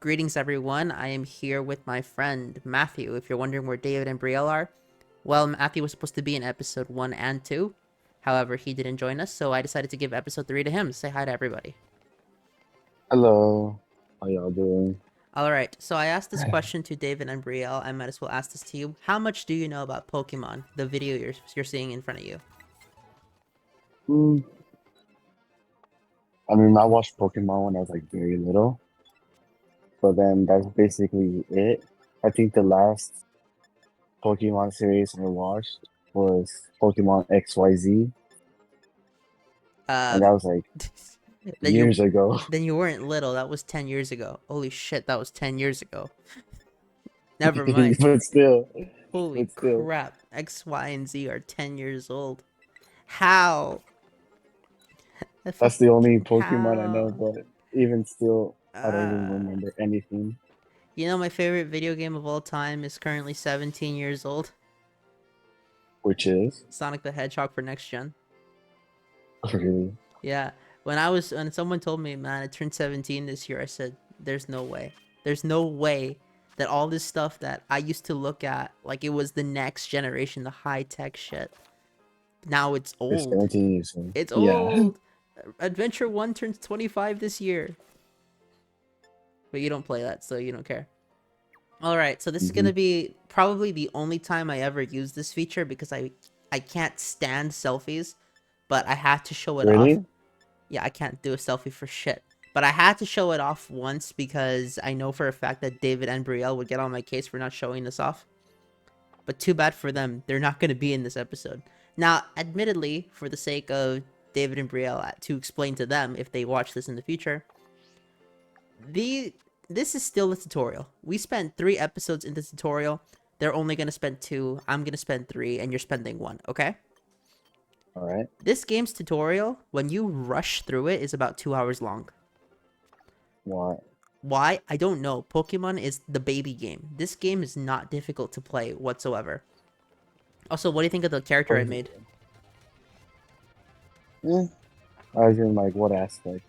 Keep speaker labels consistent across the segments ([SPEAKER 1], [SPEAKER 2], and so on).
[SPEAKER 1] Greetings, everyone. I am here with my friend Matthew. If you're wondering where David and Brielle are, well, Matthew was supposed to be in episode 1 and 2. However, he didn't join us, so I decided to give episode 3 to him. Say hi to everybody.
[SPEAKER 2] Hello, how y'all doing?
[SPEAKER 1] Alright, so I asked this question to David and Brielle. I might as well ask this to you. How much do you know about Pokemon, the video you're seeing in front of you?
[SPEAKER 2] Mm, I mean, I watched Pokemon when I was like very little, but then that's basically it. I think the last Pokemon series I watched was Pokemon XYZ, and
[SPEAKER 1] Uh,
[SPEAKER 2] that was like
[SPEAKER 1] then you
[SPEAKER 2] years ago.
[SPEAKER 1] then you weren't little. That was 10 years ago. Holy shit, that was 10 years ago. Never mind.
[SPEAKER 2] But still,
[SPEAKER 1] Holy
[SPEAKER 2] but still,
[SPEAKER 1] crap. X, Y, and Z are 10 years old. How?
[SPEAKER 2] that's the only Pokemon I know.
[SPEAKER 1] How?
[SPEAKER 2] But even still, I don't even
[SPEAKER 1] Uh,
[SPEAKER 2] remember anything.
[SPEAKER 1] you know, my favorite video game of all time is currently 17 years old.
[SPEAKER 2] Which is
[SPEAKER 1] Sonic the Hedgehog for next gen.
[SPEAKER 2] really
[SPEAKER 1] Yeah. When someone told me, man, I turned 17 this year, I said, there's no way. There's no way that all this stuff that I used to look at like it was the next generation, the high tech shit. Now it's
[SPEAKER 2] it's
[SPEAKER 1] old.
[SPEAKER 2] 17 years old.
[SPEAKER 1] It's
[SPEAKER 2] Yeah.
[SPEAKER 1] old. Adventure 1 turns 25 this year. But you don't play that, so you don't care. Alright, so this is
[SPEAKER 2] hmm
[SPEAKER 1] gonna be probably the only time I ever use this feature because I can't stand selfies, but I had to show it off.
[SPEAKER 2] Really?
[SPEAKER 1] Yeah, I can't do a selfie for shit. But I had to show it off once because I know for a fact that David and Brielle would get on my case for not showing this off. But too bad for them, they're not gonna be in this episode. Now, admittedly, for the sake of David and Brielle, to explain to them if they watch this in the future, this is still a tutorial. We spent 3 episodes in the tutorial. They're only gonna spend 2. I'm gonna spend 3, and you're spending 1. Okay?
[SPEAKER 2] All right.
[SPEAKER 1] This game's tutorial, when you rush through it, is about 2 hours long.
[SPEAKER 2] What?
[SPEAKER 1] Why? I don't know. Pokemon is the baby game. This game is not difficult to play whatsoever. Also, what do you think of the character I made?
[SPEAKER 2] Yeah. I was in like what aspect?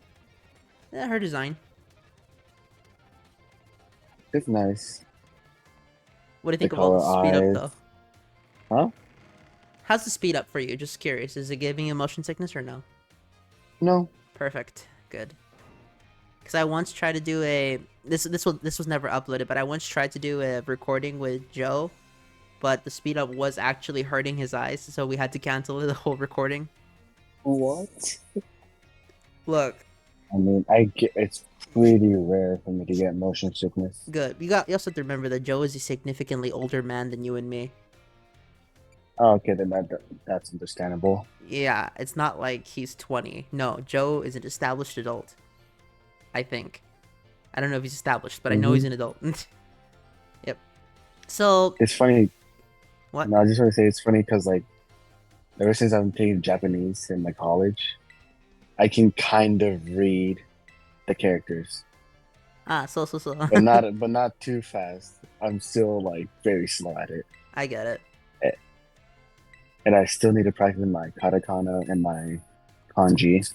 [SPEAKER 1] Her design.
[SPEAKER 2] It's nice.
[SPEAKER 1] What do you
[SPEAKER 2] The
[SPEAKER 1] think of all the
[SPEAKER 2] color
[SPEAKER 1] speed up though?
[SPEAKER 2] eyes. Huh?
[SPEAKER 1] How's the speed up for you? Just curious. Is it giving you motion sickness or no?
[SPEAKER 2] No.
[SPEAKER 1] Perfect. Good. Because I once tried to do a this was never uploaded, but I once tried to do a recording with Joe, but the speed up was actually hurting his eyes, so we had to cancel the whole recording.
[SPEAKER 2] What?
[SPEAKER 1] Look,
[SPEAKER 2] I mean, I get it's pretty rare for me to get motion sickness.
[SPEAKER 1] good. You also have to remember that Joe is a significantly older man than you and me.
[SPEAKER 2] Oh, okay, then that's understandable.
[SPEAKER 1] Yeah, it's not like he's 20. No, Joe is an established adult. I think. I don't know if he's established, but I know he's
[SPEAKER 2] hmm
[SPEAKER 1] an adult. Yep. So,
[SPEAKER 2] It's funny.
[SPEAKER 1] what?
[SPEAKER 2] No, I just want to say it's funny because like ever since I've been taking Japanese in my college, I can kind of read the characters,
[SPEAKER 1] Ah, so.
[SPEAKER 2] but not too fast. I'm still like very slow at it.
[SPEAKER 1] I get it.
[SPEAKER 2] And I still need to practice my katakana and my kanji.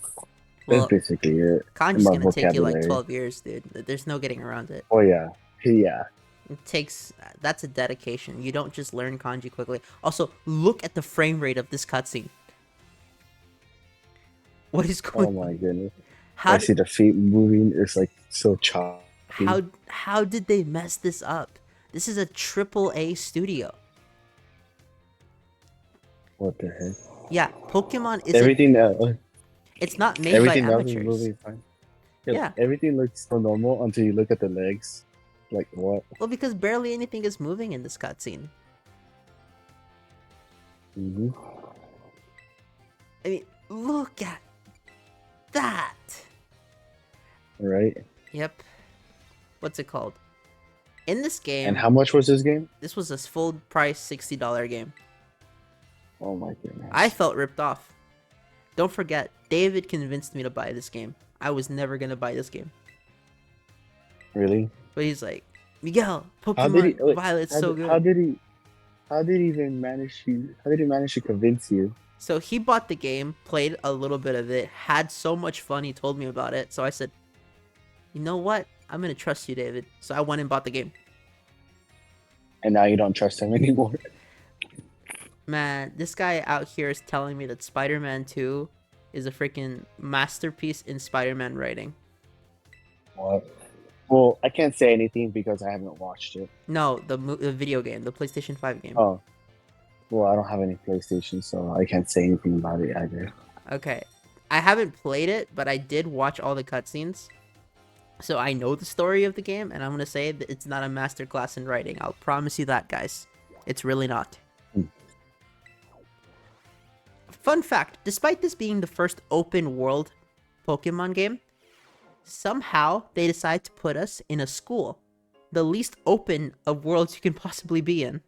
[SPEAKER 2] That's
[SPEAKER 1] Well,
[SPEAKER 2] basically it in
[SPEAKER 1] kanji's
[SPEAKER 2] my
[SPEAKER 1] gonna take you like
[SPEAKER 2] vocabulary.
[SPEAKER 1] 12 years, dude. There's no getting around it.
[SPEAKER 2] Oh yeah, yeah.
[SPEAKER 1] It takes that's a dedication. You don't just learn kanji quickly. Also, look at the frame rate of this cutscene. What is
[SPEAKER 2] Oh
[SPEAKER 1] going on?
[SPEAKER 2] my goodness.
[SPEAKER 1] How
[SPEAKER 2] I
[SPEAKER 1] did
[SPEAKER 2] see the feet moving. It's like so choppy.
[SPEAKER 1] how did they mess this up? This is a triple A studio.
[SPEAKER 2] What the heck?
[SPEAKER 1] Yeah, Pokemon isn't.
[SPEAKER 2] Everything
[SPEAKER 1] It's not made by
[SPEAKER 2] everything else is
[SPEAKER 1] amateurs.
[SPEAKER 2] moving fine. Yeah,
[SPEAKER 1] Yeah,
[SPEAKER 2] everything looks so normal until you look at the legs. Like what?
[SPEAKER 1] well, because barely anything is moving in this cutscene.
[SPEAKER 2] hmm
[SPEAKER 1] I mean, look at that.
[SPEAKER 2] Right.
[SPEAKER 1] Yep. What's it called? In this
[SPEAKER 2] And
[SPEAKER 1] game,
[SPEAKER 2] how much was this game?
[SPEAKER 1] this was a full price $60 game.
[SPEAKER 2] Oh my
[SPEAKER 1] I
[SPEAKER 2] goodness.
[SPEAKER 1] felt ripped off. Don't forget, David convinced me to buy this game. I was never gonna buy this game.
[SPEAKER 2] Really?
[SPEAKER 1] But he's like, Miguel,
[SPEAKER 2] How did he?
[SPEAKER 1] Pokemon
[SPEAKER 2] Wait,
[SPEAKER 1] Violet's
[SPEAKER 2] how
[SPEAKER 1] so
[SPEAKER 2] did, how
[SPEAKER 1] good.
[SPEAKER 2] did he? How did he even manage to? How did he manage to convince you?
[SPEAKER 1] So he bought the game, played a little bit of it, had so much fun, he told me about it. So I said, you know what? I'm gonna trust you, David. So I went and bought the game.
[SPEAKER 2] And now you don't trust him anymore.
[SPEAKER 1] Man, this guy out here is telling me that Spider-Man 2 is a freaking masterpiece in Spider-Man writing.
[SPEAKER 2] What? Well, I can't say anything because I haven't watched it.
[SPEAKER 1] No, the video game, the PlayStation 5 game.
[SPEAKER 2] Oh, well, I don't have any PlayStation, so I can't say anything about it either.
[SPEAKER 1] Okay. I haven't played it, but I did watch all the cutscenes. So I know the story of the game, and I'm going to say that it's not a masterclass in writing. I'll promise you that, guys. It's really not. Fun fact, despite this being the first open world Pokemon game, somehow they decide to put us in a school. The least open of worlds you can possibly be in.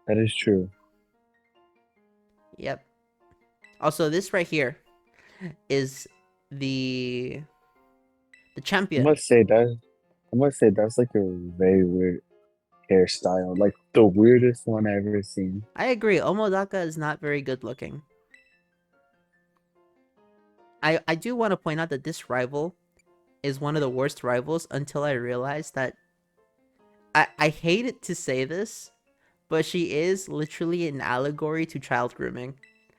[SPEAKER 2] That is true.
[SPEAKER 1] Yep. Also, this right here is the champion.
[SPEAKER 2] I must say that's like a very weird hairstyle. Like the weirdest one I've ever seen.
[SPEAKER 1] I agree, Omodaka is not very good looking. I do want to point out that this rival is one of the worst rivals until I realized that I hate it to say this, but she is literally an allegory to child grooming.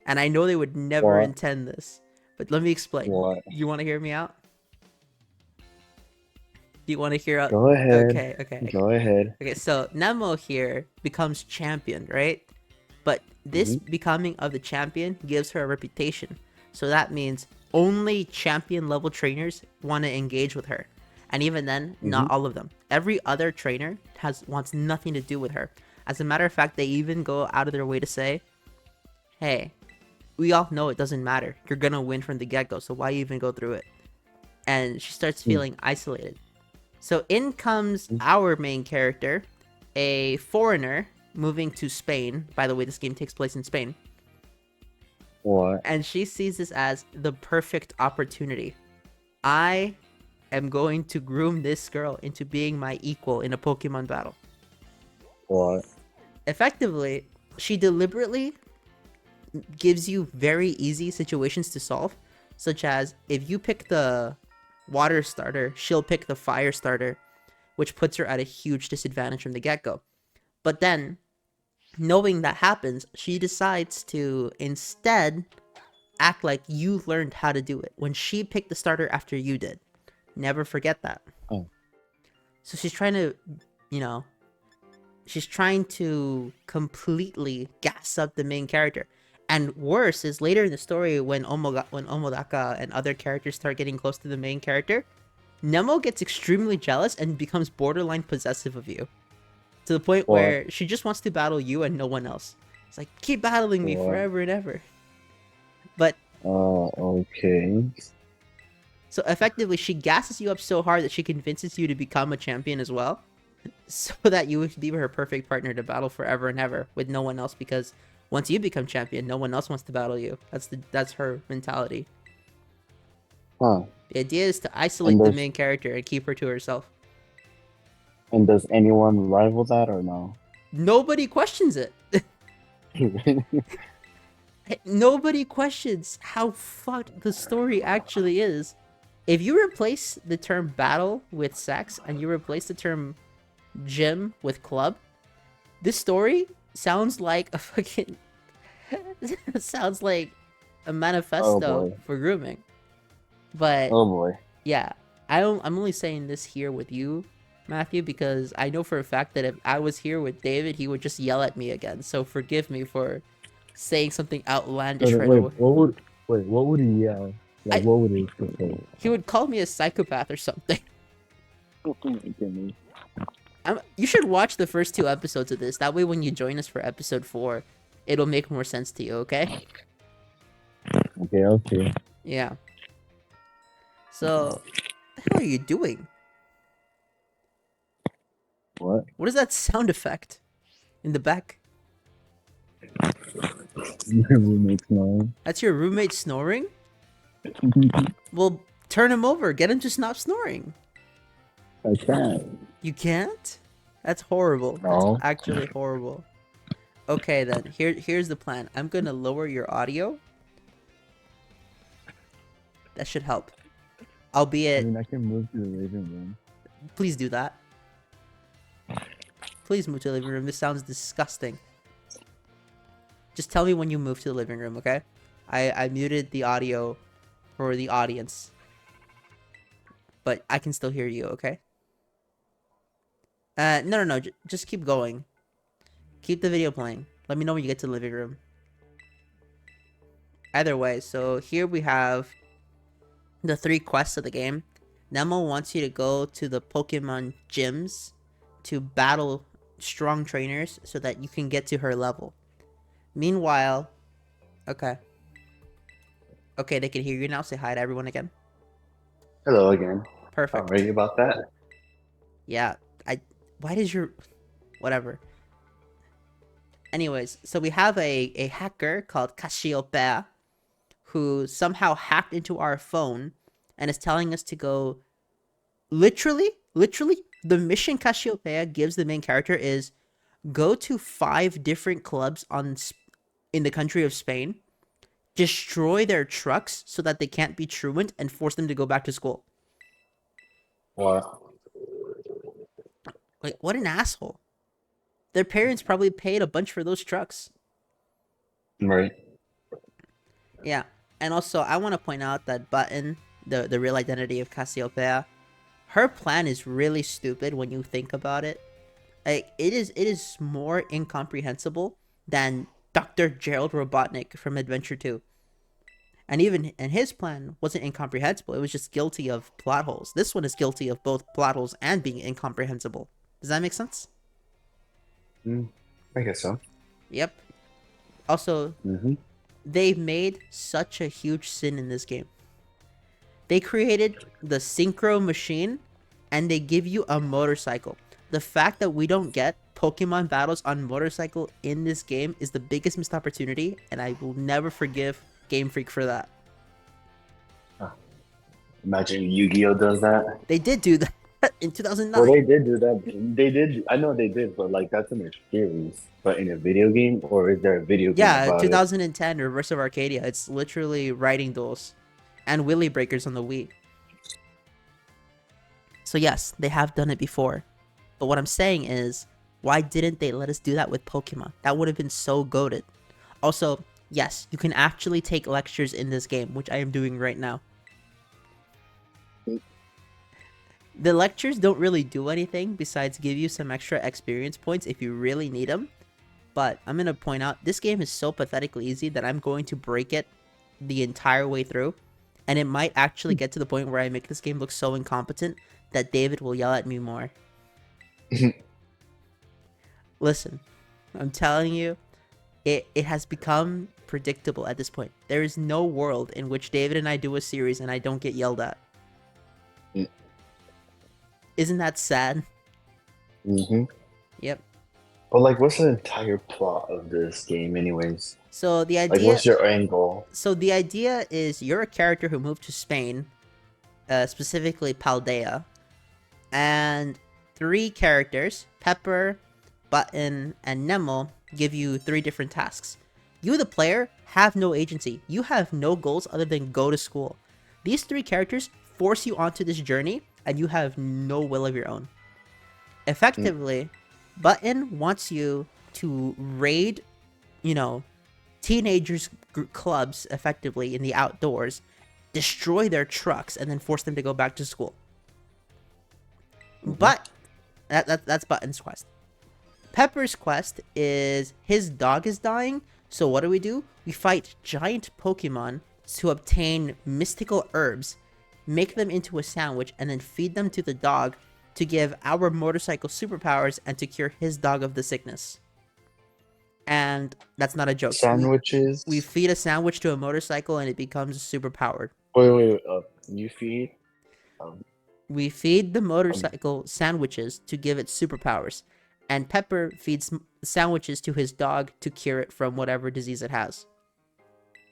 [SPEAKER 1] And I know they would never
[SPEAKER 2] What?
[SPEAKER 1] intend this. But let me explain.
[SPEAKER 2] What?
[SPEAKER 1] You want to hear me out? Do you want to hear out?
[SPEAKER 2] Go ahead.
[SPEAKER 1] Okay.
[SPEAKER 2] Go ahead.
[SPEAKER 1] Okay, so Nemo here becomes champion, right? But this becoming of the champion gives her a reputation. So that means only champion level trainers want to engage with her. And even then, not all of them. Every other trainer wants nothing to do with her. As a matter of fact, they even go out of their way to say, hey, we all know it doesn't matter. You're going to win from the get-go, so why even go through it? And she starts feeling isolated. So in comes our main character, a foreigner moving to Spain. By the way, this game takes place in Spain.
[SPEAKER 2] What?
[SPEAKER 1] And she sees this as the perfect opportunity. I am going to groom this girl into being my equal in a Pokemon battle.
[SPEAKER 2] What?
[SPEAKER 1] Effectively, she deliberately gives you very easy situations to solve, such as if you pick the water starter, she'll pick the fire starter, which puts her at a huge disadvantage from the get-go. But then, knowing that happens, she decides to instead act like you learned how to do it when she picked the starter after you did. Never forget that.
[SPEAKER 2] Oh.
[SPEAKER 1] So she's trying to, she's trying to completely gas up the main character. And worse is later in the story when Omodaka and other characters start getting close to the main character, Nemo gets extremely jealous and becomes borderline possessive of you. To the point where she just wants to battle you and no one else. It's like, keep battling me forever and ever. But...
[SPEAKER 2] okay.
[SPEAKER 1] So effectively, she gasses you up so hard that she convinces you to become a champion as well. So that you would be her perfect partner to battle forever and ever with no one else, because once you become champion, no one else wants to battle you. That's her mentality.
[SPEAKER 2] Huh.
[SPEAKER 1] The idea is to isolate the main character and keep her to herself.
[SPEAKER 2] And does anyone rival that or no?
[SPEAKER 1] Nobody questions it. Nobody questions how fucked the story actually is. If you replace the term battle with sex and you replace the term gym with club, this story sounds like a fucking... sounds like a manifesto for grooming. But...
[SPEAKER 2] oh boy.
[SPEAKER 1] Yeah, I'm only saying this here with you, Matthew, because I know for a fact that if I was here with David, he would just yell at me again. So forgive me for saying something outlandish right away.
[SPEAKER 2] What would he yell? Like, what would he say?
[SPEAKER 1] He would call me a psychopath or something.
[SPEAKER 2] Oh my goodness.
[SPEAKER 1] You should watch the first 2 episodes of this. That way when you join us for episode 4, it'll make more sense to you, okay?
[SPEAKER 2] Okay.
[SPEAKER 1] Yeah. So, what the hell are you doing?
[SPEAKER 2] What?
[SPEAKER 1] What is that sound effect in the back?
[SPEAKER 2] My roommate snoring.
[SPEAKER 1] That's your roommate snoring? Well, turn him over. Get him to stop snoring.
[SPEAKER 2] I can't.
[SPEAKER 1] You can't? That's horrible.
[SPEAKER 2] No.
[SPEAKER 1] That's actually horrible. Okay, then. Here's the plan. I'm going to lower your audio. That should help. Albeit...
[SPEAKER 2] I mean, I can move to the living room.
[SPEAKER 1] Please do that. Please move to the living room. This sounds disgusting. Just tell me when you move to the living room, okay? I muted the audio for the audience. But I can still hear you, okay? No. Just keep going. Keep the video playing. Let me know when you get to the living room. Either way, so here we have the 3 quests of the game. Nemo wants you to go to the Pokemon gyms to battle strong trainers so that you can get to her level. Meanwhile, okay. Okay, they can hear you now. Say hi to everyone again.
[SPEAKER 2] Hello again.
[SPEAKER 1] Perfect.
[SPEAKER 2] Sorry about that.
[SPEAKER 1] Yeah, why does your... Whatever. Anyways, so we have a hacker called Cassiopeia who somehow hacked into our phone and is telling us to go... Literally, the mission Cassiopeia gives the main character is go to 5 different clubs in the country of Spain, destroy their trucks so that they can't be truant, and force them to go back to school.
[SPEAKER 2] What?
[SPEAKER 1] Like, what an asshole. Their parents probably paid a bunch for those trucks.
[SPEAKER 2] Right.
[SPEAKER 1] Yeah. And also, I want to point out that Button, the real identity of Cassiopeia, her plan is really stupid when you think about it. Like, it is more incomprehensible than Dr. Gerald Robotnik from Adventure 2. And his plan wasn't incomprehensible. It was just guilty of plot holes. This one is guilty of both plot holes and being incomprehensible. Does that make sense?
[SPEAKER 2] I guess so.
[SPEAKER 1] Yep. Also, they made such a huge sin in this game. They created the synchro machine, and they give you a motorcycle. The fact that we don't get Pokemon battles on motorcycle in this game is the biggest missed opportunity, and I will never forgive Game Freak for that.
[SPEAKER 2] Imagine Yu-Gi-Oh does that.
[SPEAKER 1] They did do that in 2009.
[SPEAKER 2] Well, they did do that. They did. I know they did, but like that's in a series. But in a video game, or is there a video game
[SPEAKER 1] Yeah,
[SPEAKER 2] about
[SPEAKER 1] 2010 Reverse of Arcadia. It's literally Riding Duels and Willy Breakers on the Wii. So yes, they have done it before. But what I'm saying is, why didn't they let us do that with Pokemon? That would have been so goated. Also, yes, you can actually take lectures in this game, which I am doing right now. The lectures don't really do anything besides give you some extra experience points if you really need them. But I'm going to point out, this game is so pathetically easy that I'm going to break it the entire way through. And it might actually get to the point where I make this game look so incompetent that David will yell at me more. Listen, I'm telling you, it has become predictable at this point. There is no world in which David and I do a series and I don't get yelled at. Isn't that sad? Yep.
[SPEAKER 2] But like, what's the entire plot of this game, anyways?
[SPEAKER 1] So the idea...
[SPEAKER 2] Like, what's your end goal?
[SPEAKER 1] So the idea is you're a character who moved to Spain, specifically Paldea, and 3 characters, Pepper, Button, and Nemo, give you 3 different tasks. You, the player, have no agency. You have no goals other than go to school. These 3 characters force you onto this journey, and you have no will of your own. Effectively, Button wants you to raid, teenagers' clubs, effectively, in the outdoors, destroy their trucks, and then force them to go back to school. But that's Button's quest. Pepper's quest is his dog is dying, so what do? We fight giant Pokemon to obtain mystical herbs, make them into a sandwich, and then feed them to the dog to give our motorcycle superpowers and to cure his dog of the sickness. And that's not a joke.
[SPEAKER 2] Sandwiches?
[SPEAKER 1] We feed a sandwich to a motorcycle and it becomes superpowered.
[SPEAKER 2] Wait. You feed?
[SPEAKER 1] We feed the motorcycle sandwiches to give it superpowers. And Pepper feeds sandwiches to his dog to cure it from whatever disease it has.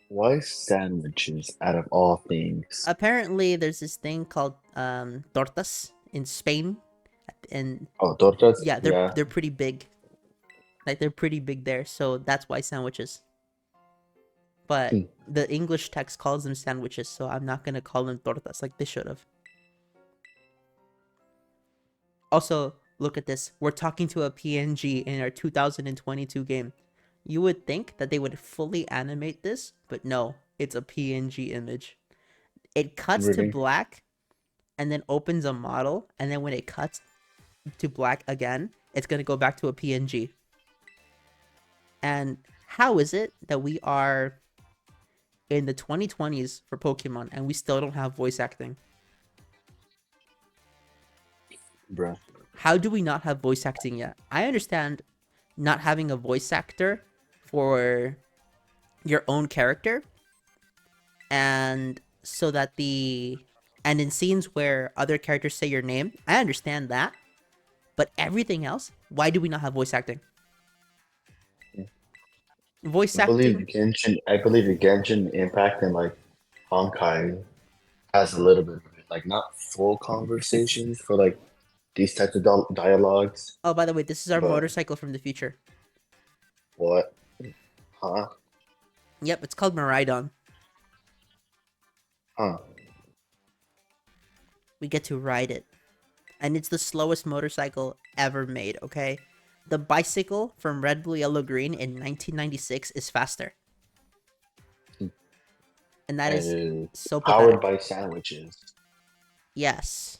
[SPEAKER 2] Why sandwiches out of all things?
[SPEAKER 1] Apparently, there's this thing called tortas in Spain. And
[SPEAKER 2] tortas?
[SPEAKER 1] Yeah, they're pretty big. Like, they're pretty big there, so that's why sandwiches. But the English text calls them sandwiches, so I'm not gonna call them tortas like they should have. Also, look at this. We're talking to a PNG in our 2022 game. You would think that they would fully animate this, but no, it's a PNG image. It cuts to
[SPEAKER 2] Really?
[SPEAKER 1] black and then opens a model, and then when it cuts to black again, it's going to go back to a PNG. And how is it that we are in the 2020s for Pokemon and we still don't have voice acting?
[SPEAKER 2] Bruh.
[SPEAKER 1] How do we not have voice acting yet? I understand not having a voice actor for your own character, and so that the and in scenes where other characters say your name, I understand that. But everything else, why do we not have voice acting? Voice acting.
[SPEAKER 2] I believe the Genshin Impact and like Honkai has a little bit of it. Like not full conversations for like these types of dialogues,
[SPEAKER 1] Oh, by the way, this is our
[SPEAKER 2] but
[SPEAKER 1] motorcycle from the future.
[SPEAKER 2] what? Huh?
[SPEAKER 1] Yep, it's called Maridon.
[SPEAKER 2] Huh?
[SPEAKER 1] We get to ride it, and it's the slowest motorcycle ever made. Okay, the bicycle from Red, Blue, Yellow, Green in 1996 is faster, and that
[SPEAKER 2] And
[SPEAKER 1] is
[SPEAKER 2] it is
[SPEAKER 1] so
[SPEAKER 2] powered
[SPEAKER 1] pathetic.
[SPEAKER 2] by sandwiches.
[SPEAKER 1] Yes,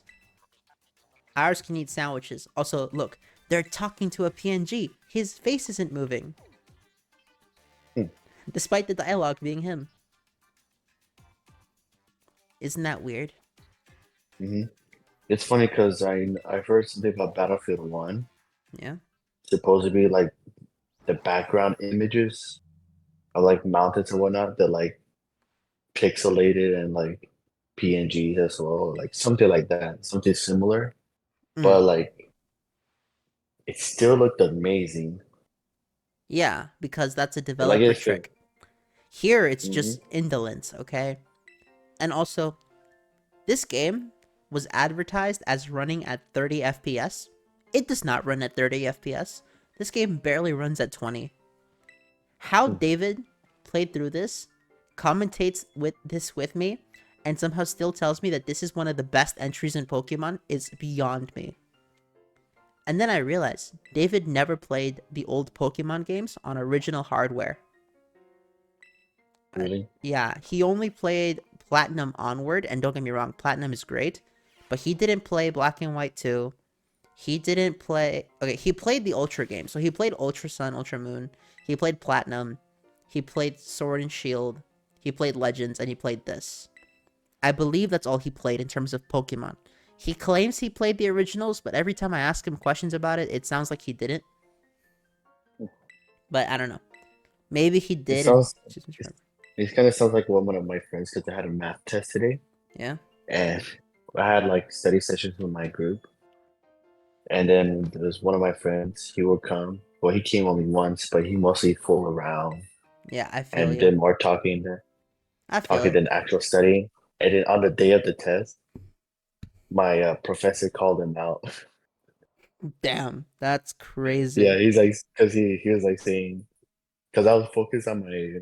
[SPEAKER 1] ours can eat sandwiches. Also, look, they're talking to a PNG. His face isn't moving,
[SPEAKER 2] Hmm.
[SPEAKER 1] despite the dialogue being him. Isn't that weird?
[SPEAKER 2] hmm It's funny because I heard something about Battlefield 1.
[SPEAKER 1] Yeah.
[SPEAKER 2] Supposed to be like the background images are like mounted and whatnot. They're like pixelated and like PNGs as well, like something like that, something similar.
[SPEAKER 1] Mm.
[SPEAKER 2] But like it still looked amazing.
[SPEAKER 1] Yeah, because that's a
[SPEAKER 2] Like
[SPEAKER 1] developer
[SPEAKER 2] if it,
[SPEAKER 1] trick. Here, it's
[SPEAKER 2] mhm.
[SPEAKER 1] just indolence, okay? And also, this game was advertised as running at 30 FPS. It does not run at 30 FPS. This game barely runs at 20. How David played through this, commentates with me, and somehow still tells me that this is one of the best entries in Pokemon is beyond me. And then I realized David never played the old Pokemon games on original hardware.
[SPEAKER 2] Really?
[SPEAKER 1] Yeah, he only played Platinum onward, and don't get me wrong, Platinum is great, but he didn't play Black and White 2. He didn't play. Okay, he played the Ultra game, so he played Ultra Sun, Ultra Moon. He played Platinum. He played Sword and Shield. He played Legends, and he played this. I believe that's all he played in terms of Pokemon. He claims he played the originals, but every time I ask him questions about it, it sounds like he didn't. But I don't know. Maybe he
[SPEAKER 2] It
[SPEAKER 1] did, and
[SPEAKER 2] sounds
[SPEAKER 1] just
[SPEAKER 2] it, it kind of sounds like one of my friends because I had a math test today
[SPEAKER 1] yeah,
[SPEAKER 2] and I had like study sessions with my group. And then there's one of my friends, he would come. Well, he came only once, but he mostly fooled around
[SPEAKER 1] yeah. I feel
[SPEAKER 2] and
[SPEAKER 1] you.
[SPEAKER 2] did more
[SPEAKER 1] I feel
[SPEAKER 2] talking
[SPEAKER 1] it.
[SPEAKER 2] than actual studying. And then on the day of the test, my professor called him out.
[SPEAKER 1] Damn, that's
[SPEAKER 2] Yeah,
[SPEAKER 1] crazy.
[SPEAKER 2] he's like, because he was like saying, because I was focused on my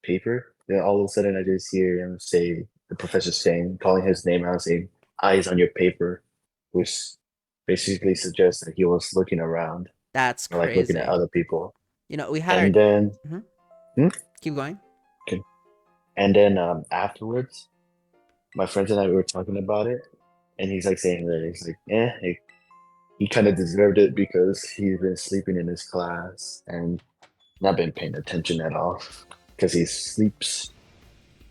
[SPEAKER 2] paper. Then all of a sudden, I just hear him say, the professor saying, calling his name out, saying, "Eyes on your paper," which basically suggests that he was looking around
[SPEAKER 1] That's
[SPEAKER 2] or like looking at
[SPEAKER 1] crazy.
[SPEAKER 2] other people.
[SPEAKER 1] You know, we had our.
[SPEAKER 2] And then,
[SPEAKER 1] Mhm.
[SPEAKER 2] hmm?
[SPEAKER 1] Keep going.
[SPEAKER 2] Okay. And then afterwards, my friends and I were talking about it, and he's like saying that he's like, he kind of deserved it because he's been sleeping in his class and not been paying attention at all because he sleeps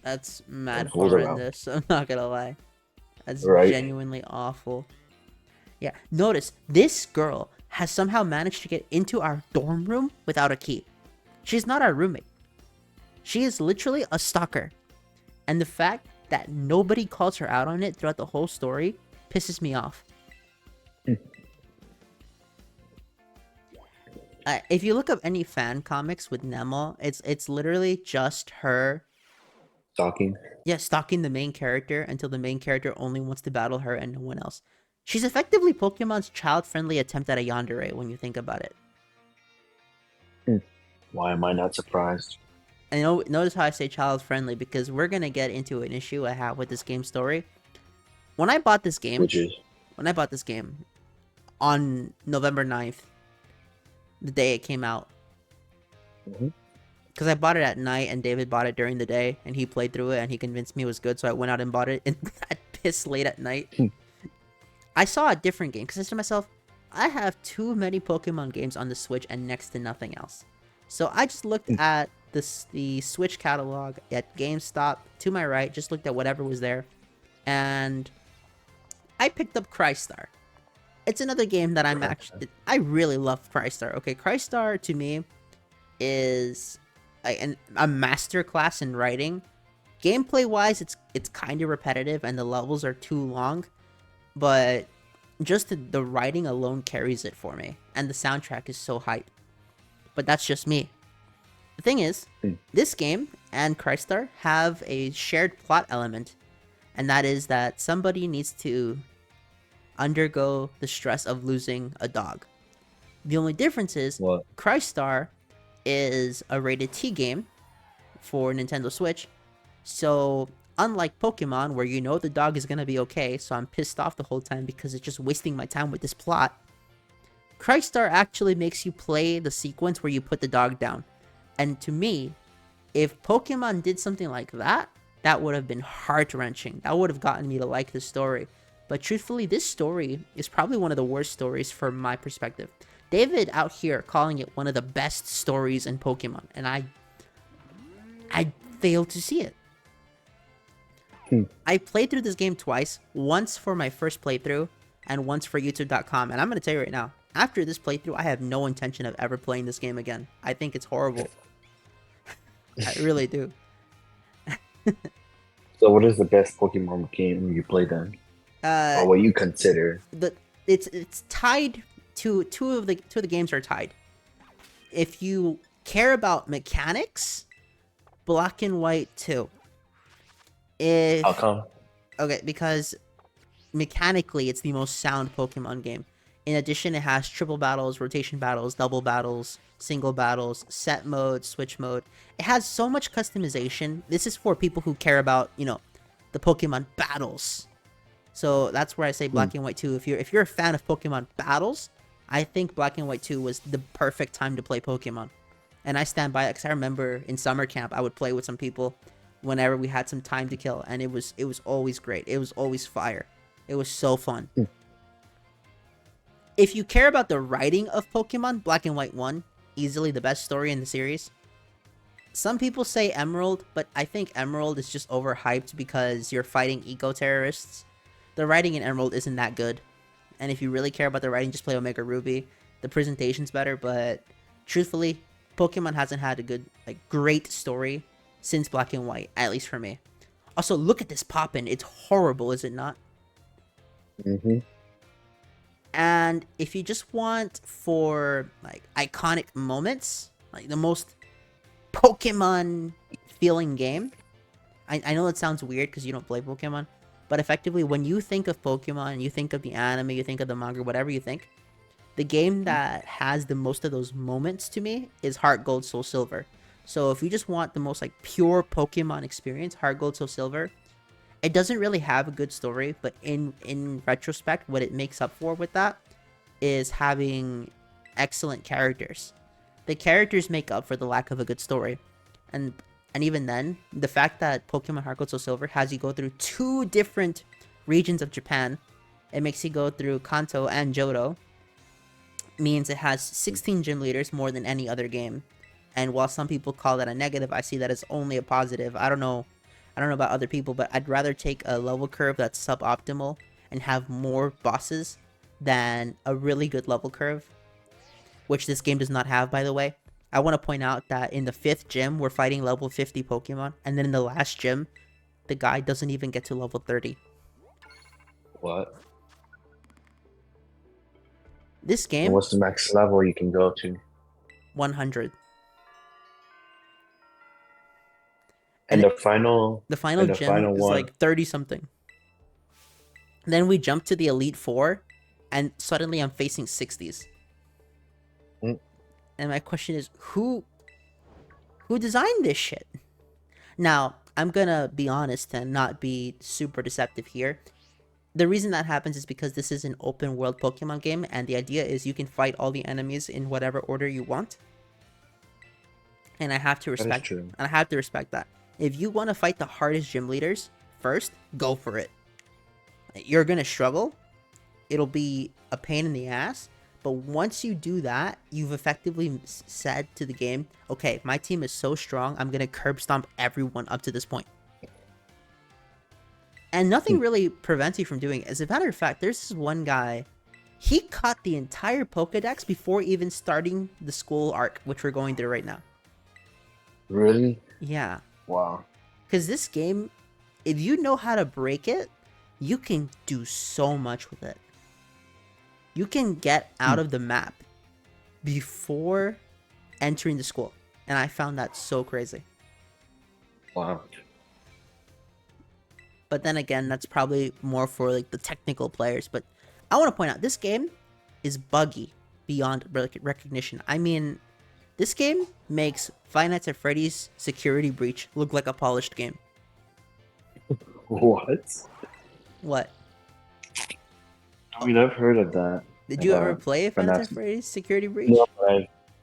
[SPEAKER 1] That's mad
[SPEAKER 2] and fools around.
[SPEAKER 1] horrendous. I'm not gonna lie. That's
[SPEAKER 2] Right?
[SPEAKER 1] genuinely awful. Yeah. Notice this girl has somehow managed to get into our dorm room without a key. She's not our roommate. She is literally a stalker. And the fact that nobody calls her out on it throughout the whole story pisses me off. If you look up any fan comics with Nemo, it's literally just her,
[SPEAKER 2] Stalking.
[SPEAKER 1] yeah, stalking the main character until the main character only wants to battle her and no one else. She's effectively Pokemon's child-friendly attempt at a yandere when you think about it.
[SPEAKER 2] Why am I not surprised?
[SPEAKER 1] And notice how I say child-friendly because we're gonna get into an issue I have with this game story. When I bought this game,
[SPEAKER 2] Which is
[SPEAKER 1] when I bought this game, on November 9th, the day it came out.
[SPEAKER 2] Mm-hmm.
[SPEAKER 1] Because I bought it at night and David bought it during the day and he played through it and he convinced me it was good, so I went out and bought it and that piss late at night. I saw a different game because I said to myself, I have too many Pokemon games on the Switch and next to nothing else. So I just looked at the Switch catalog at GameStop to my right, just looked at whatever was there, and I picked up Crystar. It's another game that I really love Crystar. Okay, Crystar to me is a master class in writing. Gameplay wise, it's kind of repetitive and the levels are too long, but just the writing alone carries it for me, and the soundtrack is so hype. But that's just me. The thing is, this game and Crystar have a shared plot element, and that is that somebody needs to undergo the stress of losing a dog. The only difference is
[SPEAKER 2] What?
[SPEAKER 1] Crystar is a rated T game for Nintendo Switch, so unlike Pokemon where you know the dog is gonna be okay, so I'm pissed off the whole time because it's just wasting my time with this plot, Crystar actually makes you play the sequence where you put the dog down. And to me, if Pokemon did something like that, that would have been heart-wrenching. That would have gotten me to like the story. But truthfully, this story is probably one of the worst stories from my perspective. David out here calling it one of the best stories in Pokemon, and I failed to see it. I played through this game twice, once for my first playthrough, and once for YouTube.com, and I'm going to tell you right now, after this playthrough, I have no intention of ever playing this game again. I think it's horrible. I really do.
[SPEAKER 2] So, what is the best Pokemon game you played then, or what you consider?
[SPEAKER 1] It's tied to two of the games are tied. If you care about mechanics, Black and White 2.
[SPEAKER 2] How come?
[SPEAKER 1] Okay, because mechanically it's the most sound Pokemon game. In addition, it has triple battles, rotation battles, double battles, single battles, set mode, switch mode. It has so much customization. This is for people who care about, the Pokemon battles. So that's where I say Black and White 2. If you're a fan of Pokemon battles, I think Black and White 2 was the perfect time to play Pokemon. And I stand by it because I remember in summer camp I would play with some people whenever we had some time to kill, and it was always great. It was always fire. It was so fun. If you care about the writing of Pokemon, Black and White 1, easily the best story in the series. Some people say Emerald, but I think Emerald is just overhyped because you're fighting eco-terrorists. The writing in Emerald isn't that good. And if you really care about the writing, just play Omega Ruby. The presentation's better, but truthfully, Pokemon hasn't had a good, great story since Black and White, at least for me. Also, look at this Poppin'. It's horrible, is it not?
[SPEAKER 2] Mm-hmm.
[SPEAKER 1] And if you just want for iconic moments, the most Pokemon feeling game, I know it sounds weird because you don't play Pokemon, but effectively when you think of Pokemon, you think of the anime, you think of the manga, whatever you think, the game that has the most of those moments to me is Heart Gold Soul Silver. So if you just want the most pure Pokemon experience, Heart Gold Soul Silver. It doesn't really have a good story, but in retrospect, what it makes up for with that is having excellent characters. The characters make up for the lack of a good story. And even then, the fact that Pokemon Heart Gold Soul Silver has you go through 2 different regions of Japan, it makes you go through Kanto and Johto, means it has 16 gym leaders, more than any other game. And while some people call that a negative, I see that as only a positive. I don't know about other people, but I'd rather take a level curve that's suboptimal and have more bosses than a really good level curve, which this game does not have, by the way. I want to point out that in the 5th gym, we're fighting level 50 Pokemon, and then in the last gym, the guy doesn't even get to level 30.
[SPEAKER 2] What?
[SPEAKER 1] This
[SPEAKER 2] And
[SPEAKER 1] game,
[SPEAKER 2] what's the max level you can go to?
[SPEAKER 1] 100.
[SPEAKER 2] And
[SPEAKER 1] And
[SPEAKER 2] the final
[SPEAKER 1] gym is
[SPEAKER 2] one.
[SPEAKER 1] 30 something. Then we jump to the Elite Four, and suddenly I'm facing 60s. And my question is, who designed this shit? Now, I'm gonna be honest and not be super deceptive here. The reason that happens is because this is an open world Pokemon game, and the idea is you can fight all the enemies in whatever order you want. And I have to
[SPEAKER 2] That is
[SPEAKER 1] respect
[SPEAKER 2] true.
[SPEAKER 1] and I have to respect that. If you want to fight the hardest gym leaders first, go for it. You're gonna struggle. It'll be a pain in the ass. But once you do that, you've effectively said to the game, okay, my team is so strong, I'm gonna curb stomp everyone up to this point. And nothing really prevents you from doing it. As a matter of fact, there's this one guy, he caught the entire Pokedex before even starting the school arc, which we're going through right now.
[SPEAKER 2] Really?
[SPEAKER 1] Yeah.
[SPEAKER 2] Wow.
[SPEAKER 1] Because this game, if you know how to break it, you can do so much with it. You can get out of the map before entering the school. And I found that so crazy.
[SPEAKER 2] Wow.
[SPEAKER 1] But then again, that's probably more for like the technical players. But I want to point out, this game is buggy beyond recognition. I mean, this game makes Five Nights at Freddy's Security Breach look like a polished game.
[SPEAKER 2] What?
[SPEAKER 1] What?
[SPEAKER 2] I mean, I've heard of that.
[SPEAKER 1] Did you ever play
[SPEAKER 2] but
[SPEAKER 1] Five Nights
[SPEAKER 2] not,
[SPEAKER 1] at Freddy's Security Breach?
[SPEAKER 2] no,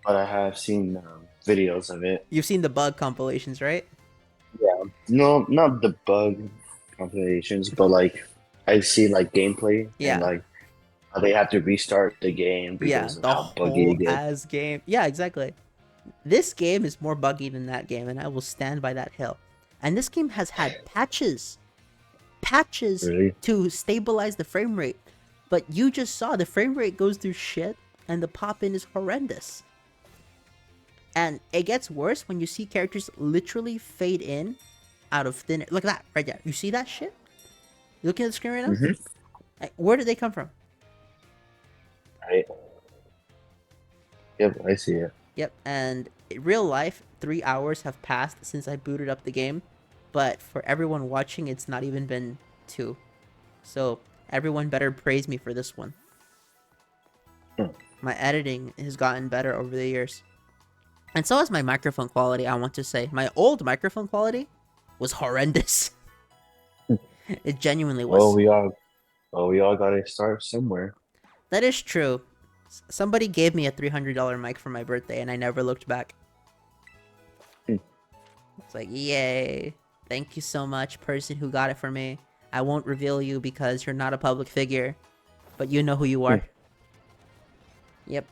[SPEAKER 2] but I have seen videos of it.
[SPEAKER 1] You've seen the bug compilations, right?
[SPEAKER 2] Yeah. No, not the bug compilations, but like I've seen like gameplay and
[SPEAKER 1] Yeah.
[SPEAKER 2] like how they have to restart the game
[SPEAKER 1] Yeah,
[SPEAKER 2] because of
[SPEAKER 1] the
[SPEAKER 2] how buggy
[SPEAKER 1] whole
[SPEAKER 2] it gets.
[SPEAKER 1] ass game. Yeah, exactly. This game is more buggy than that game, and I will stand by that hill. And this game has had patches
[SPEAKER 2] Really?
[SPEAKER 1] to stabilize the frame rate. But you just saw the frame rate goes through shit, and the pop-in is horrendous. And it gets worse when you see characters literally fade in out of thin air. Look at that, right there. You see that shit? You looking at the screen right now?
[SPEAKER 2] Mm-hmm.
[SPEAKER 1] Like, where did they come from?
[SPEAKER 2] Right. Yep, I see it.
[SPEAKER 1] Yep, and in real life, 3 hours have passed since I booted up the game. But for everyone watching, it's not even been 2. So everyone better praise me for this one. My editing has gotten better over the years. And so has my microphone quality, I want to say. My old microphone quality was horrendous. It genuinely was.
[SPEAKER 2] We all gotta start somewhere.
[SPEAKER 1] That is true. Somebody gave me a $300 mic for my birthday, and I never looked back. It's like, yay. Thank you so much, person who got it for me. I won't reveal you because you're not a public figure, but you know who you are. Yep.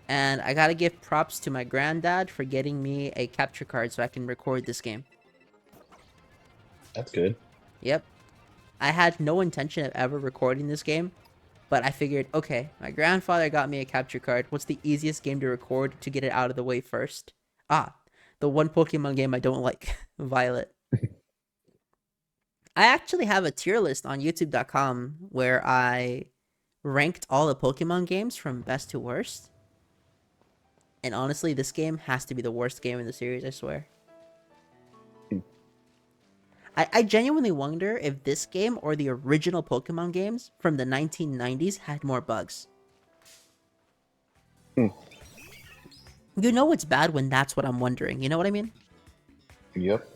[SPEAKER 1] And I gotta give props to my granddad for getting me a capture card so I can record this game.
[SPEAKER 2] That's good.
[SPEAKER 1] Yep. I had no intention of ever recording this game, but I figured, okay, my grandfather got me a capture card. What's the easiest game to record to get it out of the way first? Ah, the one Pokemon game I don't like, Violet. I actually have a tier list on youtube.com where I ranked all the Pokemon games from best to worst. And honestly, this game has to be the worst game in the series, I swear. I genuinely wonder if this game or the original Pokemon games from the 1990s had more bugs. You know it's bad when that's what I'm wondering. You know what I mean?
[SPEAKER 2] Yep.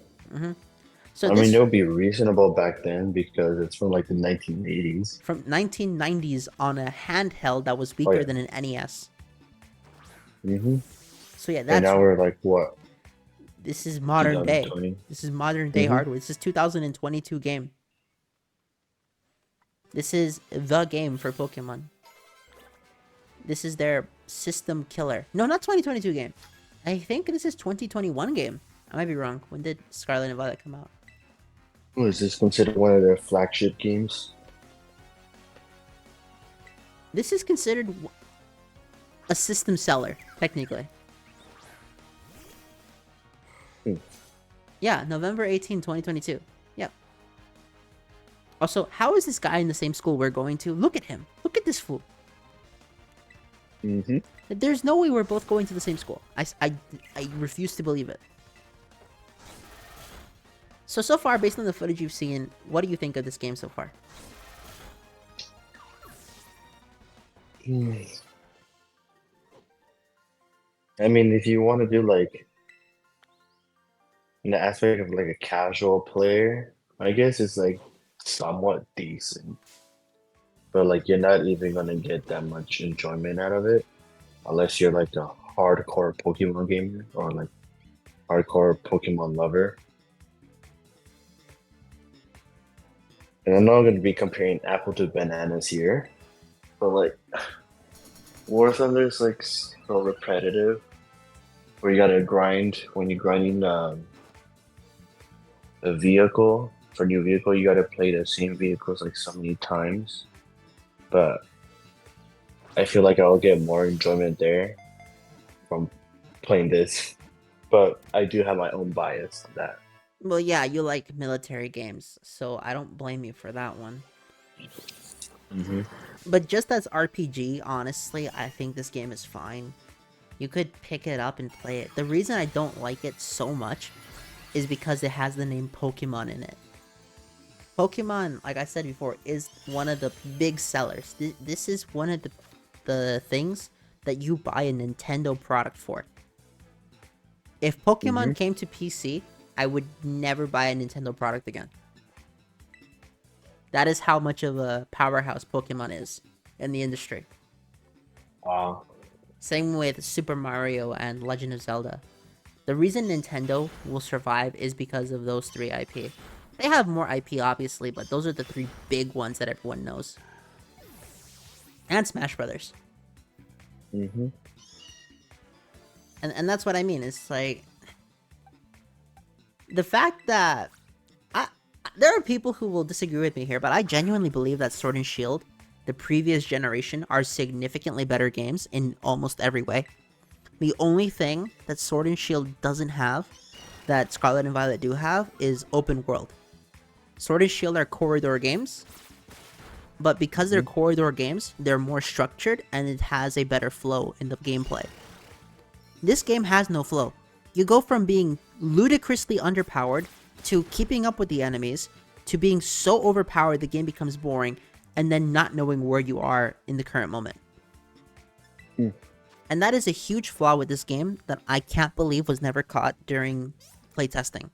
[SPEAKER 1] So
[SPEAKER 2] I mean, it would be reasonable back then because it's from like the 1980s.
[SPEAKER 1] From 1990s on a handheld that was weaker than an NES.
[SPEAKER 2] Mm-hmm.
[SPEAKER 1] So yeah,
[SPEAKER 2] And
[SPEAKER 1] that's
[SPEAKER 2] now we're like what?
[SPEAKER 1] this is modern day.
[SPEAKER 2] 2020.
[SPEAKER 1] This is modern day hardware. This is 2022 game. This is the game for Pokemon. This is their system killer. No, not 2022 game. I think this is 2021 game. I might be wrong. When did Scarlet and Violet come out?
[SPEAKER 2] Is this considered one of their flagship games?
[SPEAKER 1] This is considered a system seller, technically. Yeah, November 18, 2022. Yep. Also, how is this guy in the same school we're going to? Look at him. Look at this fool.
[SPEAKER 2] Mm-hmm.
[SPEAKER 1] There's no way we're both going to the same school. I refuse to believe it. So far, based on the footage you've seen, what do you think of this game so far?
[SPEAKER 2] I mean, if you want to do like in the aspect of like a casual player, I guess it's like somewhat decent, but like you're not even gonna get that much enjoyment out of it unless you're like a hardcore Pokemon gamer or like hardcore Pokemon lover. And I'm not gonna be comparing apple to bananas here, but like War Thunder is like so repetitive where you gotta grind when you're grinding a vehicle for a new vehicle, you gotta play the same vehicles like so many times. But I feel like I'll get more enjoyment there from playing this. But I do have my own bias on that.
[SPEAKER 1] Well, yeah, you like military games, so I don't blame you for that one.
[SPEAKER 2] Hmm.
[SPEAKER 1] But just as RPG, honestly, I think this game is fine. You could pick it up and play it. The reason I don't like it so much is because it has the name Pokemon in it. Pokemon, like I said before, is one of the big sellers. This is one of the things that you buy a Nintendo product for. If
[SPEAKER 2] Hmm.
[SPEAKER 1] Pokemon came to PC, I would never buy a Nintendo product again. That is how much of a powerhouse Pokemon is in the industry.
[SPEAKER 2] Wow.
[SPEAKER 1] Same with Super Mario and Legend of Zelda. The reason Nintendo will survive is because of those three IP. They have more IP, obviously, but those are the three big ones that everyone knows. And Smash Brothers.
[SPEAKER 2] Hmm.
[SPEAKER 1] And that's what I mean. It's like the fact that I, there are people who will disagree with me here, but I genuinely believe that Sword and Shield, the previous generation, are significantly better games in almost every way. The only thing that Sword and Shield doesn't have, that Scarlet and Violet do have, is open world. Sword and Shield are corridor games, but because they're
[SPEAKER 2] Hmm.
[SPEAKER 1] corridor games, they're more structured and it has a better flow in the gameplay. This game has no flow. You go from being ludicrously underpowered to keeping up with the enemies to being so overpowered the game becomes boring and then not knowing where you are in the current moment.
[SPEAKER 2] Hmm.
[SPEAKER 1] And that is a huge flaw with this game that I can't believe was never caught during playtesting.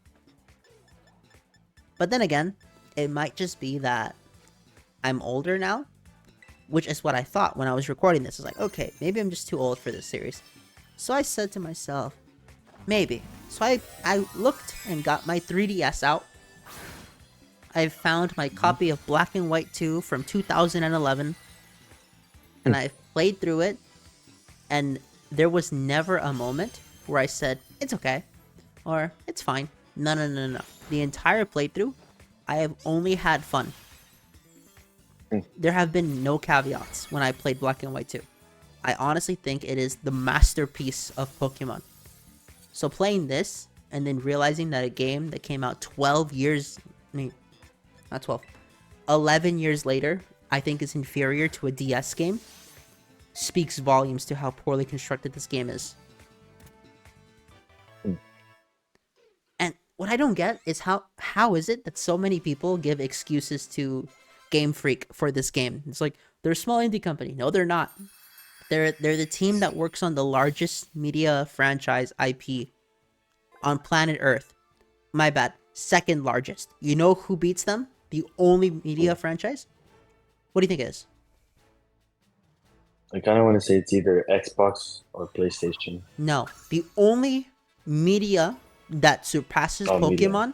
[SPEAKER 1] But then again, it might just be that I'm older now, which is what I thought when I was recording this. It's like, okay, maybe I'm just too old for this series. So I said to myself, maybe. So I looked and got my 3DS out. I found my copy of Black and White 2 from 2011, and I played through it, and there was never a moment where I said, it's okay, or it's fine. No, no, no, no. The entire playthrough, I have only had fun. There have been no caveats when I played Black and White 2. I honestly think it is the masterpiece of Pokemon. So playing this, and then realizing that a game that came out 12 years, not 12, 11 years later, I think is inferior to a DS game, speaks volumes to how poorly constructed this game is. And what I don't get is how is it that so many people give excuses to Game Freak for this game? It's like, they're a small indie company. No, they're not. They're the team that works on the largest media franchise IP on planet Earth. My bad. Second largest. You know who beats them? The only media franchise? What do you think it is?
[SPEAKER 2] I kind of want to say it's either Xbox or PlayStation.
[SPEAKER 1] No. The only media that surpasses
[SPEAKER 2] Oh, media.
[SPEAKER 1] Pokemon,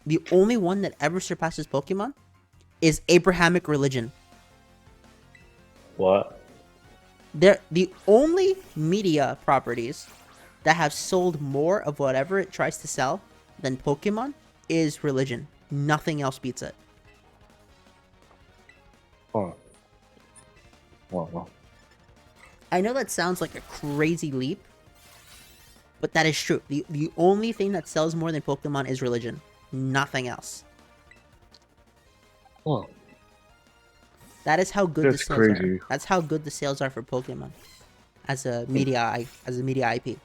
[SPEAKER 1] the only one that ever surpasses Pokemon, is Abrahamic religion.
[SPEAKER 2] What?
[SPEAKER 1] They're the only media properties that have sold more of whatever it tries to sell than Pokemon is religion. Nothing else beats it.
[SPEAKER 2] Oh. Wow.
[SPEAKER 1] I know that sounds like a crazy leap, but that is true. The only thing that sells more than Pokemon is religion. Nothing else.
[SPEAKER 2] Oh,
[SPEAKER 1] That is how good the
[SPEAKER 2] that's
[SPEAKER 1] sales are.
[SPEAKER 2] crazy.
[SPEAKER 1] That's how good the sales are for Pokemon as a media IP.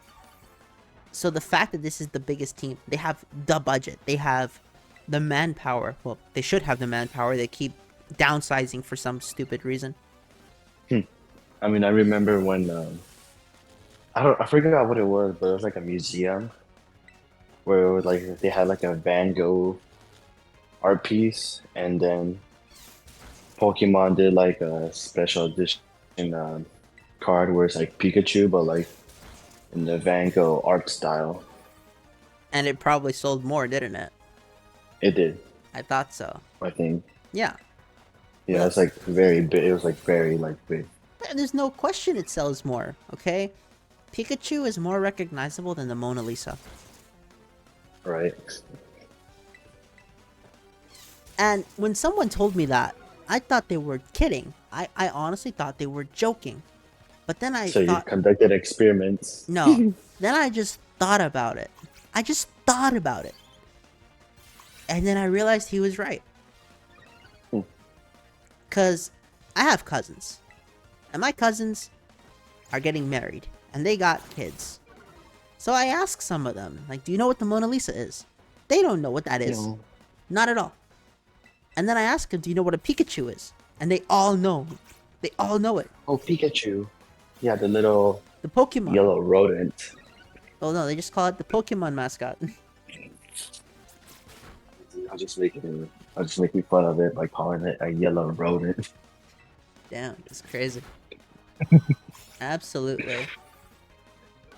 [SPEAKER 1] So the fact that this is the biggest team, they have the budget, they have the manpower. Well, they should have the manpower. They keep downsizing for some stupid reason.
[SPEAKER 2] I mean, I remember when I forgot what it was, but it was like a museum where it was like they had like a Van Gogh art piece, and then Pokemon did like a special edition card where it's like Pikachu, but like in the Van Gogh art style.
[SPEAKER 1] And it probably sold more, didn't it?
[SPEAKER 2] It did,
[SPEAKER 1] I thought so.
[SPEAKER 2] I think.
[SPEAKER 1] Yeah.
[SPEAKER 2] Yeah,
[SPEAKER 1] Well,
[SPEAKER 2] it's like very big. It was like very like big,
[SPEAKER 1] there's no question it sells more, okay? Pikachu is more recognizable than the Mona Lisa.
[SPEAKER 2] right?
[SPEAKER 1] And when someone told me that, I thought they were kidding. I honestly thought they were joking. But then I
[SPEAKER 2] So you
[SPEAKER 1] thought,
[SPEAKER 2] conducted experiments.
[SPEAKER 1] no. Then I just thought about it. I just thought about it. And then I realized he was right.
[SPEAKER 2] Hmm.
[SPEAKER 1] Because I have cousins. And my cousins are getting married. And they got kids. So I asked some of them, like, do you know what the Mona Lisa is? They don't know what that is.
[SPEAKER 2] No.
[SPEAKER 1] Not at all. And then I asked them, do you know what a Pikachu is? And they all know. They all know it.
[SPEAKER 2] Oh, Pikachu. Yeah, the little
[SPEAKER 1] The Pokemon.
[SPEAKER 2] yellow rodent.
[SPEAKER 1] Oh no, they just call it the Pokemon mascot.
[SPEAKER 2] I'll just making fun of it by calling it a yellow rodent.
[SPEAKER 1] Damn, it's crazy. Absolutely.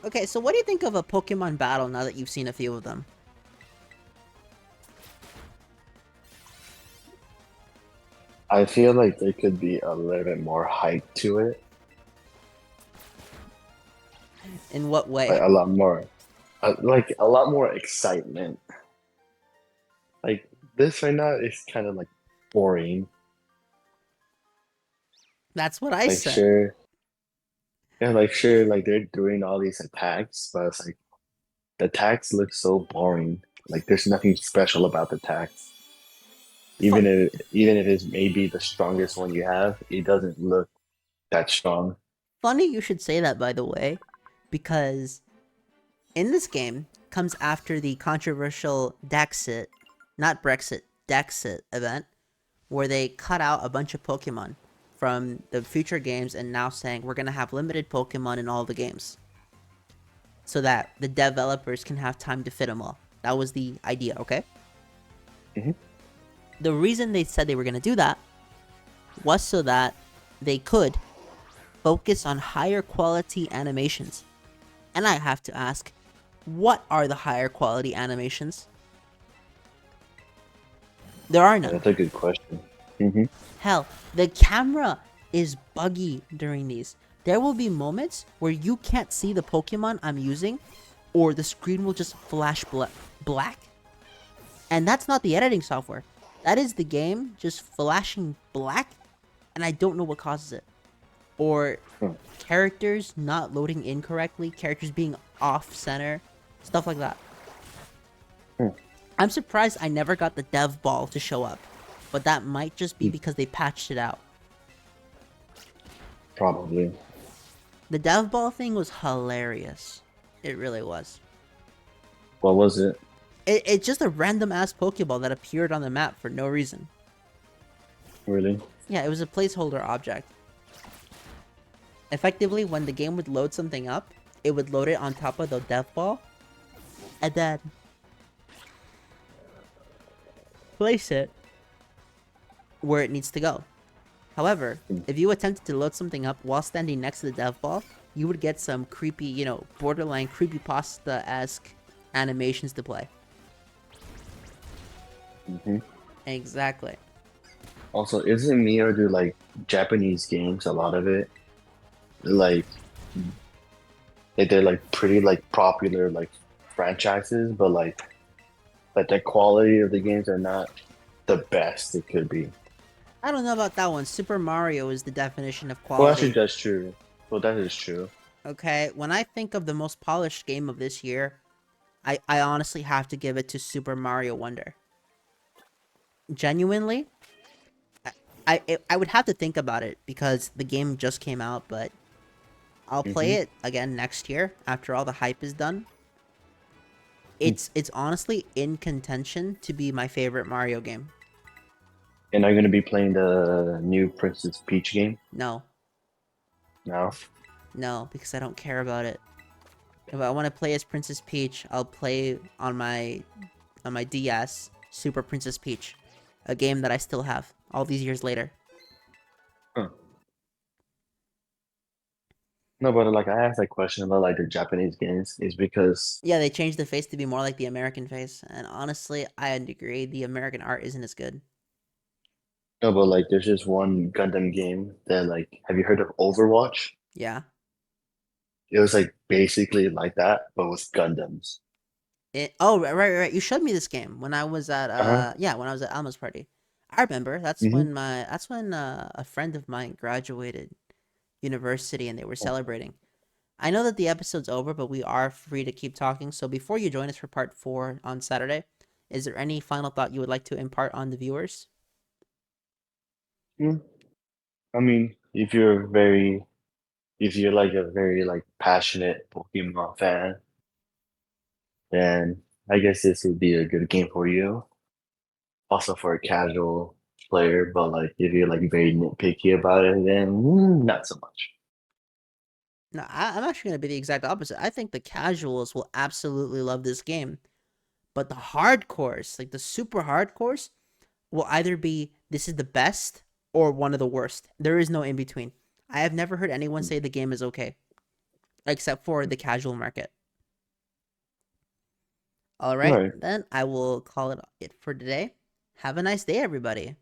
[SPEAKER 1] Okay, so what do you think of a Pokemon battle now that you've seen a few of them?
[SPEAKER 2] I feel like there could be a little bit more hype to it,
[SPEAKER 1] In what
[SPEAKER 2] like
[SPEAKER 1] way?
[SPEAKER 2] a lot more excitement. Like this right now is kind of like boring.
[SPEAKER 1] That's what I
[SPEAKER 2] Like
[SPEAKER 1] said.
[SPEAKER 2] sure, yeah, like sure, like they're doing all these attacks, but it's like the attacks look so boring. Like there's nothing special about the attacks.
[SPEAKER 1] Fu-
[SPEAKER 2] Even if it's maybe the strongest one you have, it doesn't look that strong.
[SPEAKER 1] Funny you should say that, by the way, because in this game comes after the controversial Dexit, not Brexit, Dexit event, where they cut out a bunch of Pokemon from the future games and now saying we're gonna have limited Pokemon in all the games, so that the developers can have time to fit them all. That was the idea, okay?
[SPEAKER 2] Mhm.
[SPEAKER 1] The reason they said they were gonna do that was so that they could focus on higher quality animations. And I have to ask, what are the higher quality animations? There are
[SPEAKER 2] Yeah,
[SPEAKER 1] none.
[SPEAKER 2] that's a good question. Hmm.
[SPEAKER 1] Hell, the camera is buggy during these. There will be moments where you can't see the Pokemon I'm using, or the screen will just flash black. And that's not the editing software. That is the game just flashing black, and I don't know what causes it. Or
[SPEAKER 2] Hmm.
[SPEAKER 1] characters not loading incorrectly, characters being off center, stuff like that.
[SPEAKER 2] Hmm.
[SPEAKER 1] I'm surprised I never got the dev ball to show up, but that might just be because they patched it out.
[SPEAKER 2] Probably.
[SPEAKER 1] The dev ball thing was hilarious. It really was.
[SPEAKER 2] What was it?
[SPEAKER 1] It's just a random ass Pokeball that appeared on the map for no reason.
[SPEAKER 2] Really?
[SPEAKER 1] Yeah, it was a placeholder object. Effectively, when the game would load something up, it would load it on top of the dev ball, and then place it where it needs to go. However,
[SPEAKER 2] Hmm.
[SPEAKER 1] if you attempted to load something up while standing next to the dev ball, you would get some creepy, borderline creepypasta-esque animations to play.
[SPEAKER 2] Hmm.
[SPEAKER 1] Exactly.
[SPEAKER 2] Also, isn't me or do like Japanese games a lot of it like they're like pretty like popular like franchises, but like the quality of the games are not the best it could be.
[SPEAKER 1] I don't know about that one. Super Mario is the definition of
[SPEAKER 2] Well, actually,
[SPEAKER 1] quality.
[SPEAKER 2] that's true. Well, that is true.
[SPEAKER 1] Okay, when I think of the most polished game of this year, I honestly have to give it to Super Mario Wonder. Genuinely, I would have to think about it because the game just came out, but I'll play
[SPEAKER 2] Hmm.
[SPEAKER 1] it again next year after all the hype is done.
[SPEAKER 2] Hmm.
[SPEAKER 1] It's honestly in contention to be my favorite Mario game.
[SPEAKER 2] And are you gonna be playing the new Princess Peach game
[SPEAKER 1] No,
[SPEAKER 2] now?
[SPEAKER 1] no, because I don't care about it. If I want to play as Princess Peach, I'll play on my DS Super Princess Peach. A game that I still have all these years later.
[SPEAKER 2] Huh. No, but like I asked that question about like the Japanese games is because
[SPEAKER 1] Yeah, they changed the face to be more like the American face, and honestly, I agree. The American art isn't as good.
[SPEAKER 2] no, but like there's just one Gundam game that like have you heard of Overwatch?
[SPEAKER 1] Yeah.
[SPEAKER 2] It was like basically like that, but with Gundams.
[SPEAKER 1] Oh, right. You showed me this game when I was at
[SPEAKER 2] Uh-huh.
[SPEAKER 1] when I was at Alma's party. I remember.
[SPEAKER 2] Hmm.
[SPEAKER 1] That's when a friend of mine graduated university and they were celebrating. I know that the episode's over, but we are free to keep talking. So before you join us for part 4 on Saturday, is there any final thought you would like to impart on the viewers?
[SPEAKER 2] I mean, if you're like a very like passionate Pokemon fan, then I guess this would be a good game for you. Also for a casual player, but like if you're like very nitpicky about it, then not so much.
[SPEAKER 1] No, I'm actually going to be the exact opposite. I think the casuals will absolutely love this game, but the hardcores, like the super hardcores, will either be this is the best or one of the worst. There is no in between. I have never heard anyone say the game is okay, except for the casual market. All
[SPEAKER 2] All
[SPEAKER 1] right,
[SPEAKER 2] right.
[SPEAKER 1] then I will call it for today. Have a nice day, everybody.